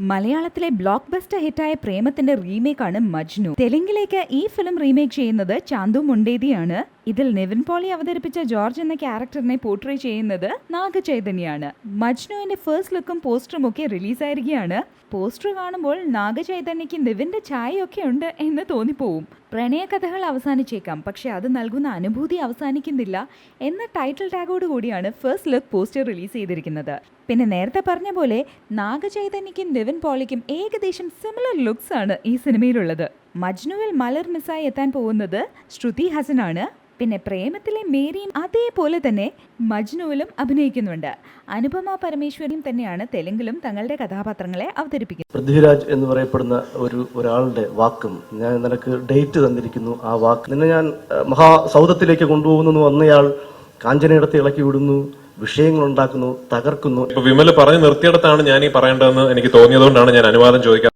മലയാളത്തിലെ block buster ഹിറ്റായ പ്രേമത്തിന്റെ റീമേക്കാണ് മജ്നു. തെലുങ്കിലേക്ക് ഈ ഫിലിം റീമേക്ക് ചെയ്യുന്നത് ചാന്തു മുണ്ടേതിയാണ്. ഇതിൽ നിവിൻ പോളി അവതരിപ്പിച്ച ജോർജ് എന്ന ക്യാരക്ടറിനെ പോർട്രേ ചെയ്യുന്നത് നാഗചൈതന്യാണ്. മജ്നുവിന്റെ ഫസ്റ്റ് ലുക്കും പോസ്റ്ററും ഒക്കെ റിലീസായിരിക്കുകയാണ്. പോസ്റ്റർ കാണുമ്പോൾ നാഗചൈതന്യക്ക് നിവിന്റെ ഛായയൊക്കെ ഉണ്ട് എന്ന് തോന്നിപ്പോവും. പ്രണയകഥകൾ അവസാനിച്ചേക്കാം, പക്ഷെ അത് നൽകുന്ന അനുഭൂതി അവസാനിക്കുന്നില്ല എന്ന ടൈറ്റിൽ ടാഗോട് കൂടിയാണ് ഫസ്റ്റ് ലുക്ക് പോസ്റ്റർ റിലീസ് ചെയ്തിരിക്കുന്നത്. പിന്നെ നേരത്തെ പറഞ്ഞ പോലെ നാഗചൈതന്യക്കും നിവിൻ പോളിക്കും ഏകദേശം സിമിലർ ലുക്സ് ആണ് ഈ സിനിമയിലുള്ളത്. മജ്നുവിൽ മലർ മിസ്സായി എത്താൻ പോകുന്നത് ശ്രുതി ഹസനാണ്. പിന്നെ പ്രേമത്തിലെ മേരിയും അതേപോലെ തന്നെ മജ്നുവിലും അഭിനയിക്കുന്നുണ്ട്. അനുപമ പരമേശ്വരിയും തന്നെയാണ് തെലുങ്കിലും തങ്ങളുടെ കഥാപാത്രങ്ങളെ അവതരിപ്പിക്കുന്നത്. പൃഥ്വിരാജ് എന്ന് പറയപ്പെടുന്ന ഒരാളുടെ വാക്കും, ഞാൻ നിനക്ക് ഡേറ്റ് തന്നിരിക്കുന്നു, ആ വാക്ക് നിന്നെ ഞാൻ മഹാസൗധത്തിലേക്ക് കൊണ്ടുപോകുന്നു വന്നയാൾ കാഞ്ചനയിടത്ത് ഇളക്കി വിടുന്നു, വിഷയങ്ങൾ ഉണ്ടാക്കുന്നു, തകർക്കുന്നു. വിമല് പറഞ്ഞു നിർത്തിയിടത്താണ് ഞാൻ ഈ പറയേണ്ടതെന്ന് എനിക്ക് തോന്നിയതുകൊണ്ടാണ് ഞാൻ അനുവാദം ചോദിക്കാൻ